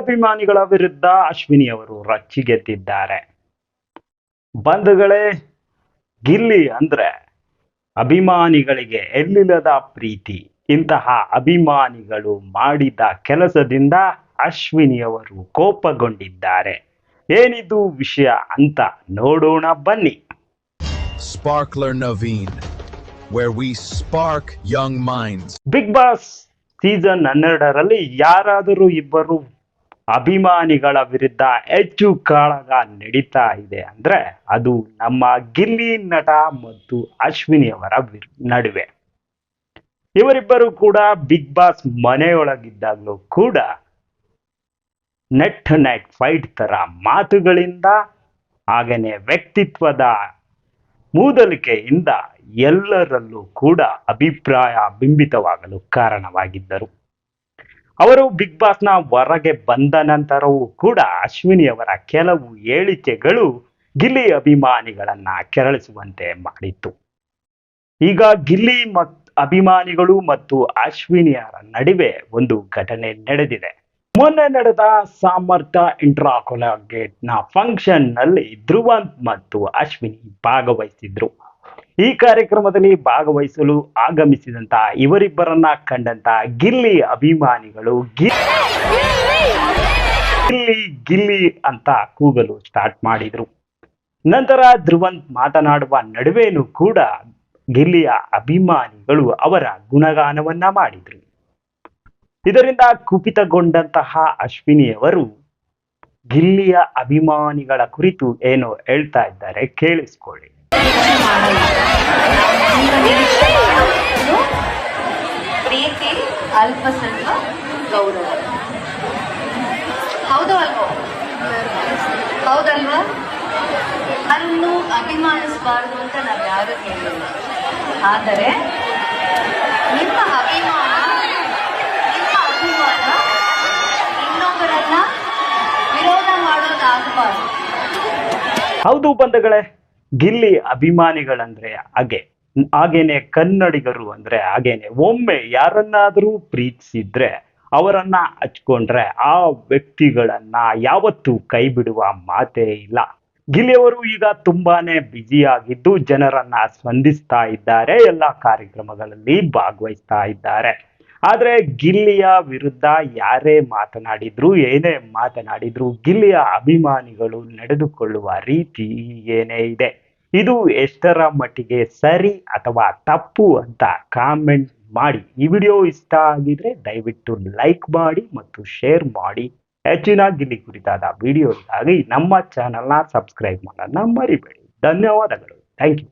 ಅಭಿಮಾನಿಗಳ ವಿರುದ್ಧ ಅಶ್ವಿನಿ ಅವರು ರಚ್ಚಿಗೆದ್ದಿದ್ದಾರೆ. ಬಂಧುಗಳೇ, ಗಿಲ್ಲಿ ಅಂದ್ರೆ ಅಭಿಮಾನಿಗಳಿಗೆ ಎಲ್ಲಿಲ್ಲದ ಪ್ರೀತಿ. ಇಂತಹ ಅಭಿಮಾನಿಗಳು ಮಾಡಿದ ಕೆಲಸದಿಂದ ಅಶ್ವಿನಿ ಅವರು ಕೋಪಗೊಂಡಿದ್ದಾರೆ. ಏನಿದು ವಿಷಯ ಅಂತ ನೋಡೋಣ ಬನ್ನಿ. Sparkler Naveen, where we spark young minds. Bigg Boss season 12ರಲ್ಲಿ ಯಾರಾದರೂ ಇಬ್ಬರು ಅಭಿಮಾನಿಗಳ ವಿರುದ್ಧ ಹೆಚ್ಚು ಕಾಳಗ ನಡೀತಾ ಇದೆ ಅಂದ್ರೆ ಅದು ನಮ್ಮ ಗಿಲ್ಲಿ ನಟ ಮತ್ತು ಅಶ್ವಿನಿ ಅವರ ನಡುವೆ. ಇವರಿಬ್ಬರು ಕೂಡ ಬಿಗ್ ಬಾಸ್ ಮನೆಯೊಳಗಿದ್ದಾಗಲೂ ಕೂಡ ನೆಟ್ ನೈಟ್ ಫೈಟ್ ತರ ಮಾತುಗಳಿಂದ ಹಾಗೇನೆ ವ್ಯಕ್ತಿತ್ವದ ಮೂದಲಿಕೆಯಿಂದ ಎಲ್ಲರಲ್ಲೂ ಕೂಡ ಅಭಿಪ್ರಾಯ ಬಿಂಬಿತವಾಗಲು ಕಾರಣವಾಗಿದ್ದರು. ಅವರು ಬಿಗ್ ಬಾಸ್ನ ಹೊರಗೆ ಬಂದ ನಂತರವೂ ಕೂಡ ಅಶ್ವಿನಿ ಅವರ ಕೆಲವು ಹೇಳಿಕೆಗಳು ಗಿಲ್ಲಿ ಅಭಿಮಾನಿಗಳನ್ನ ಕೆರಳಿಸುವಂತೆ ಮಾಡಿತ್ತು. ಈಗ ಗಿಲ್ಲಿ ಅಭಿಮಾನಿಗಳು ಮತ್ತು ಅಶ್ವಿನಿಯರ ನಡುವೆ ಒಂದು ಘಟನೆ ನಡೆದಿದೆ. ಮೊನ್ನೆ ನಡೆದ ಸಾಮರ್ಥ್ಯ ಇಂಟ್ರಾಕೊಲಾಗೇಟ್ ನ ಫಂಕ್ಷನ್ ನಲ್ಲಿ ಧ್ರುವಂತ್ ಮತ್ತು ಅಶ್ವಿನಿ ಭಾಗವಹಿಸಿದ್ರು. ಈ ಕಾರ್ಯಕ್ರಮದಲ್ಲಿ ಭಾಗವಹಿಸಲು ಆಗಮಿಸಿದಂತ ಇವರಿಬ್ಬರನ್ನ ಕಂಡಂತ ಗಿಲ್ಲಿ ಅಭಿಮಾನಿಗಳು ಗಿಲ್ಲಿ ಗಿಲ್ಲಿ ಅಂತ ಕೂಗಲು ಸ್ಟಾರ್ಟ್ ಮಾಡಿದ್ರು. ನಂತರ ಧ್ರುವಂತ್ ಮಾತನಾಡುವ ನಡುವೆನೂ ಕೂಡ ಗಿಲ್ಲಿಯ ಅಭಿಮಾನಿಗಳು ಅವರ ಗುಣಗಾನವನ್ನ ಮಾಡಿದ್ರು. ಇದರಿಂದ ಕುಪಿತಗೊಂಡಂತಹ ಅಶ್ವಿನಿಯವರು ಗಿಲ್ಲಿಯ ಅಭಿಮಾನಿಗಳ ಕುರಿತು ಏನು ಹೇಳ್ತಾ ಇದ್ದಾರೆ ಕೇಳಿಸ್ಕೊಳ್ಳಿ. ಪ್ರೀತಿ ಅಲ್ಪ ಸ್ವಲ್ಪ ಗೌರವ, ಹೌದಲ್ವಾ? ಅದನ್ನು ಅಭಿಮಾನಿಸಬಾರ್ದು ಅಂತ ನಾವು ಯಾರು ಹೇಳಿಲ್ಲ. ಆದರೆ ನಿಮ್ಮ ಅಭಿಮಾನ ಇನ್ನೊಬ್ಬರನ್ನ ವಿರೋಧ ಮಾಡೋದಾಗಬಾರ್ದು. ಹೌದು ಬಂಧುಗಳೇ, ಗಿಲ್ಲಿ ಅಭಿಮಾನಿಗಳಂದ್ರೆ ಹಾಗೇನೆ ಕನ್ನಡಿಗರು ಅಂದ್ರೆ ಹಾಗೇನೆ ಒಮ್ಮೆ ಯಾರನ್ನಾದರೂ ಪ್ರೀತಿಸಿದ್ರೆ ಅವರನ್ನ ಹಚ್ಕೊಂಡ್ರೆ ಆ ವ್ಯಕ್ತಿಗಳನ್ನ ಯಾವತ್ತೂ ಕೈ ಬಿಡುವ ಮಾತೇ ಇಲ್ಲ. ಗಿಲ್ಲಿಯವರು ಈಗ ತುಂಬಾನೇ ಬ್ಯುಸಿಯಾಗಿದ್ದು ಜನರನ್ನ ಸ್ಪಂದಿಸ್ತಾ ಇದ್ದಾರೆ, ಎಲ್ಲ ಕಾರ್ಯಕ್ರಮಗಳಲ್ಲಿ ಭಾಗವಹಿಸ್ತಾ ಇದ್ದಾರೆ. ಆದ್ರೆ ಗಿಲ್ಲಿಯ ವಿರುದ್ಧ ಯಾರೇ ಮಾತನಾಡಿದ್ರು ಏನೇ ಮಾತನಾಡಿದ್ರು ಗಿಲ್ಲಿಯ ಅಭಿಮಾನಿಗಳು ನಡೆದುಕೊಳ್ಳುವ ರೀತಿ ಏನೇ ಇದೆ ಇದು ಎಷ್ಟರ ಮಟ್ಟಿಗೆ ಸರಿ ಅಥವಾ ತಪ್ಪು ಅಂತ ಕಾಮೆಂಟ್ ಮಾಡಿ. ಈ ವಿಡಿಯೋ ಇಷ್ಟ ಆಗಿದ್ರೆ ದಯವಿಟ್ಟು ಲೈಕ್ ಮಾಡಿ ಮತ್ತು ಶೇರ್ ಮಾಡಿ. ಹೆಚ್ಚಿನ ಗಿಲ್ಲಿ ಕುರಿತಾದ ವಿಡಿಯೋಗಾಗಿ ನಮ್ಮ ಚಾನೆಲ್ನ ಸಬ್ಸ್ಕ್ರೈಬ್ ಮಾಡೋಣ ಮರಿಬೇಡಿ. ಧನ್ಯವಾದಗಳು. Thank you.